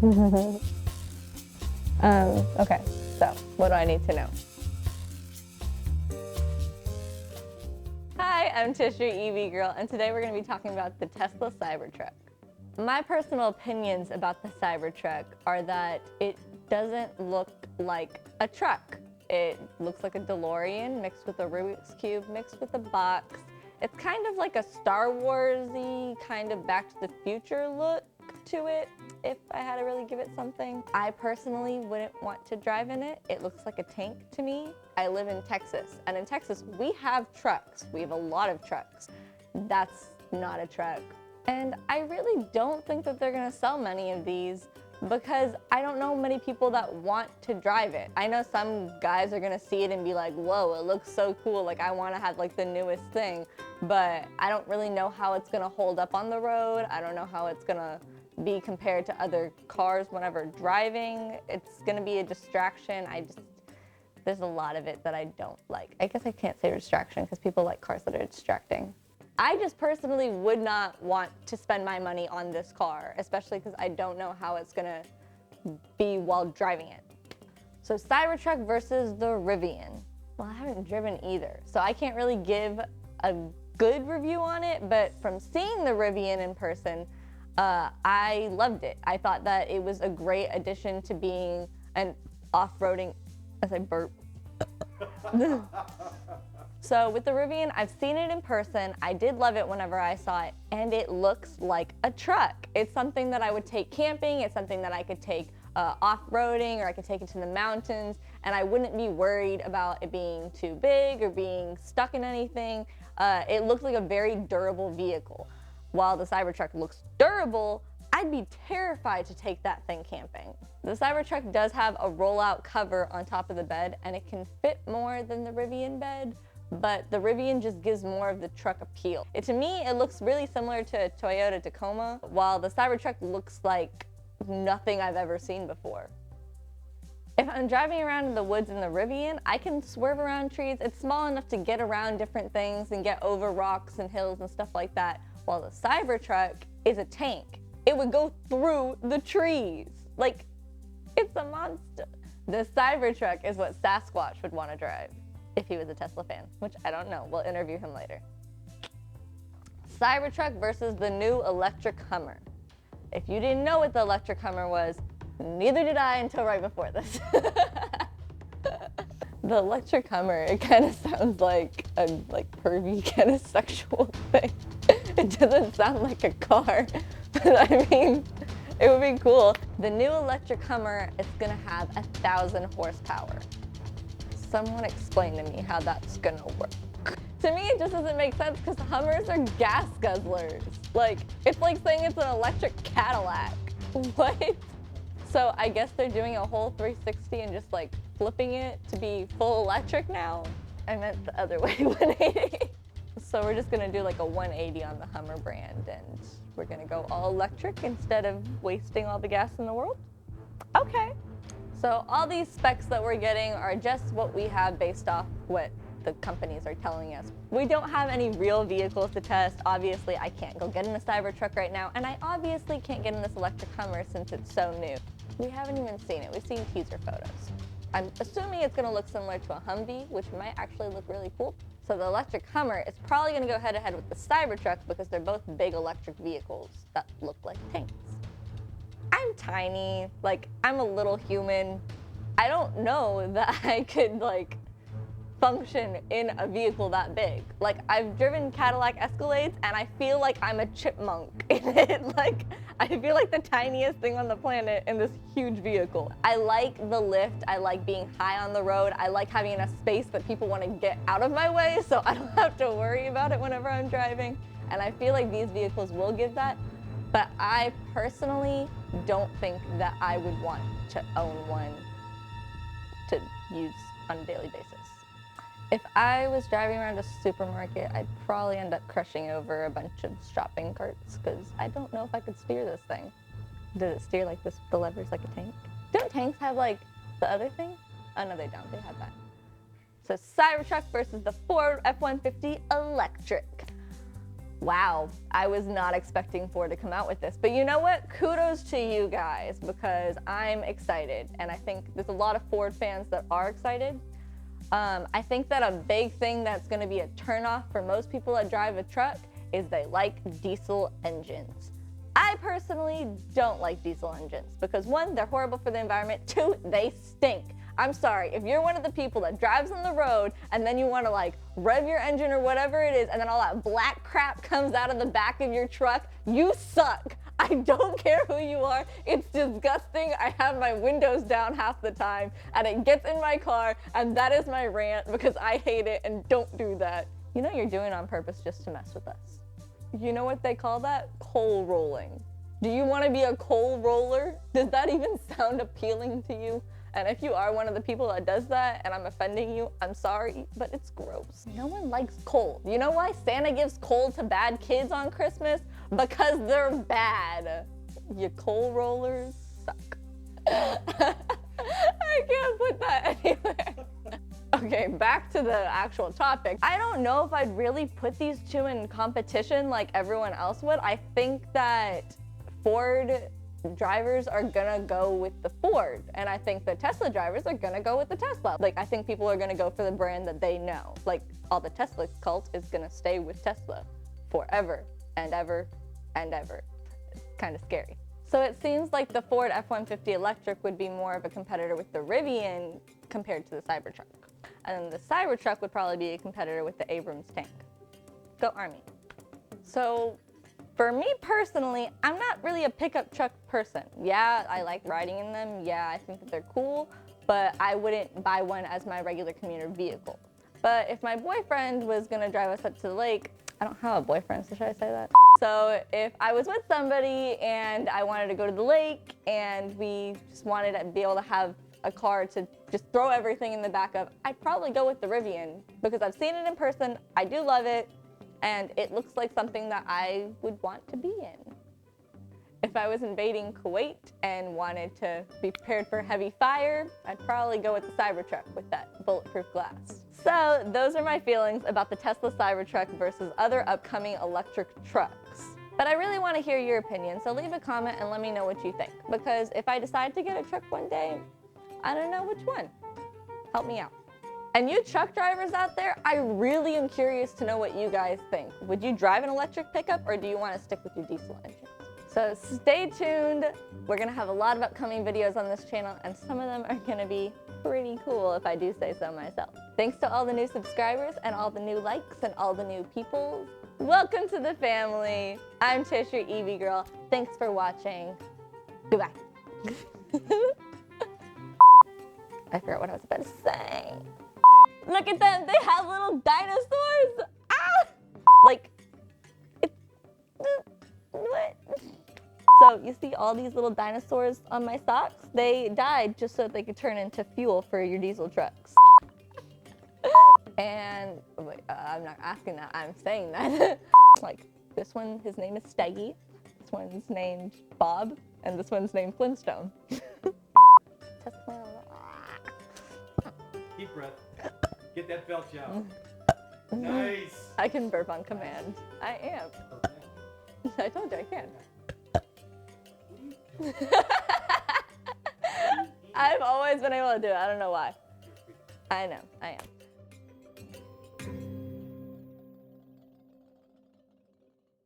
Okay, so what do I need to know? Hi, I'm Tish, your EV girl, and today we're going to be talking about the Tesla CyberTruck. My personal opinions about the Cybertruck are that it doesn't look like a truck. It looks like a DeLorean mixed with a Rubik's Cube mixed with a box. It's kind of like a Star Wars-y, kind of Back to the Future look to it, if I had to really give it something. I personally wouldn't want to drive in it. It looks like a tank to me. I live in Texas, and in Texas, we have trucks. We have a lot of trucks. That's not a truck. And I really don't think that they're gonna sell many of these because I don't know many people that want to drive it. I know some guys are gonna see it and be like, whoa, it looks so cool, like I wanna have like the newest thing, but I don't really know how it's gonna hold up on the road. I don't know how it's gonna be compared to other cars whenever driving. It's gonna be a distraction. There's a lot of it that I don't like. I guess I can't say distraction because people like cars that are distracting. I just personally would not want to spend my money on this car, especially because I don't know how it's gonna be while driving it. So Cybertruck versus the Rivian. Well, I haven't driven either, so I can't really give a good review on it, but from seeing the Rivian in person, I loved it. I thought that it was a great addition to being an off-roading, as I burp. So with the Rivian, I've seen it in person. I did love it whenever I saw it, and it looks like a truck. It's something that I would take camping. It's something that I could take off-roading, or I could take it to the mountains, and I wouldn't be worried about it being too big or being stuck in anything. It looked like a very durable vehicle. While the Cybertruck looks durable, I'd be terrified to take that thing camping. The Cybertruck does have a rollout cover on top of the bed, and it can fit more than the Rivian bed, but the Rivian just gives more of the truck appeal. To me, it looks really similar to a Toyota Tacoma, while the Cybertruck looks like nothing I've ever seen before. If I'm driving around in the woods in the Rivian, I can swerve around trees. It's small enough to get around different things and get over rocks and hills and stuff like that, while the Cybertruck is a tank. It would go through the trees. Like, it's a monster. The Cybertruck is what Sasquatch would want to drive if he was a Tesla fan, which I don't know. We'll interview him later. Cybertruck versus the new electric Hummer. If you didn't know what the electric Hummer was, neither did I until right before this. The electric Hummer, it kind of sounds like a pervy kind of sexual thing. It doesn't sound like a car, but I mean, it would be cool. The new electric Hummer is gonna have 1,000 horsepower. Someone explain to me how that's gonna work. To me, it just doesn't make sense because Hummers are gas guzzlers. Like, it's like saying it's an electric Cadillac. What? So I guess they're doing a whole 360 and just like flipping it to be full electric now? I meant the other way, 180. So we're just gonna do like a 180 on the Hummer brand, and we're gonna go all electric instead of wasting all the gas in the world? Okay. So all these specs that we're getting are just what we have based off what the companies are telling us. We don't have any real vehicles to test. Obviously, I can't go get in a Cybertruck right now, and I obviously can't get in this electric Hummer since it's so new. We haven't even seen it. We've seen teaser photos. I'm assuming it's gonna look similar to a Humvee, which might actually look really cool. So the electric Hummer is probably gonna go head-to-head with the Cybertruck because they're both big electric vehicles that look like tanks. I'm tiny, like I'm a little human. I don't know that I could like function in a vehicle that big. Like, I've driven Cadillac Escalades and I feel like I'm a chipmunk in it. Like, I feel like the tiniest thing on the planet in this huge vehicle. I like the lift. I like being high on the road. I like having enough space that people want to get out of my way so I don't have to worry about it whenever I'm driving. And I feel like these vehicles will give that, but I personally don't think that I would want to own one to use on a daily basis. If I was driving around a supermarket, I'd probably end up crushing over a bunch of shopping carts because I don't know if I could steer this thing. Does it steer like this, the levers like a tank? Don't tanks have like the other thing? Oh no, they don't, they have that. So Cybertruck versus the Ford F-150 electric. Wow, I was not expecting Ford to come out with this. But you know what? Kudos to you guys, because I'm excited. And I think there's a lot of Ford fans that are excited. I think that a big thing that's gonna be a turnoff for most people that drive a truck is they like diesel engines. I personally don't like diesel engines because one, they're horrible for the environment. Two, they stink. I'm sorry, if you're one of the people that drives on the road and then you wanna like rev your engine or whatever it is and then all that black crap comes out of the back of your truck, you suck. I don't care who you are, it's disgusting. I have my windows down half the time and it gets in my car and that is my rant because I hate it and don't do that. You know you're doing it on purpose just to mess with us. You know what they call that? Coal rolling. Do you want to be a coal roller? Does that even sound appealing to you? And if you are one of the people that does that and I'm offending you, I'm sorry, but it's gross. No one likes coal. You know why Santa gives coal to bad kids on Christmas? Because they're bad. You coal rollers suck. I can't put that anywhere. Okay, back to the actual topic. I don't know if I'd really put these two in competition like everyone else would. I think that Ford drivers are gonna go with the Ford, and I think the Tesla drivers are gonna go with the Tesla. Like, I think people are gonna go for the brand that they know. Like, all the Tesla cult is gonna stay with Tesla forever and ever and ever. It's kind of scary. So it seems like the Ford F-150 electric would be more of a competitor with the Rivian compared to the Cybertruck. And then the Cybertruck would probably be a competitor with the Abrams tank. Go Army. So for me personally, I'm not really a pickup truck person. Yeah, I like riding in them. Yeah, I think that they're cool, but I wouldn't buy one as my regular commuter vehicle. But if my boyfriend was gonna drive us up to the lake, I don't have a boyfriend, so should I say that? So if I was with somebody and I wanted to go to the lake and we just wanted to be able to have a car to just throw everything in the back of, I'd probably go with the Rivian because I've seen it in person, I do love it, and it looks like something that I would want to be in. If I was invading Kuwait and wanted to be prepared for heavy fire, I'd probably go with the Cybertruck with that bulletproof glass. So those are my feelings about the Tesla Cybertruck versus other upcoming electric trucks. But I really want to hear your opinion, so leave a comment and let me know what you think. Because if I decide to get a truck one day, I don't know which one. Help me out. And you truck drivers out there, I really am curious to know what you guys think. Would you drive an electric pickup or do you want to stick with your diesel engine? So stay tuned. We're gonna have a lot of upcoming videos on this channel and some of them are gonna be pretty cool if I do say so myself. Thanks to all the new subscribers and all the new likes and all the new people. Welcome to the family. I'm Tish, your EV girl. Thanks for watching. Goodbye. I forgot what I was about to say. Look at them, they have little dinosaurs. Ah! Like, what? So you see all these little dinosaurs on my socks? They died just so that they could turn into fuel for your diesel trucks. And, wait, I'm not asking that, I'm saying that. Like, this one, his name is Steggy. This one's named Bob. And this one's named Flintstone. Deep breath. Get that belch out. Nice. I can burp on command. I am. Okay. I told you I can. I've always been able to do it. I don't know why. I know, I am.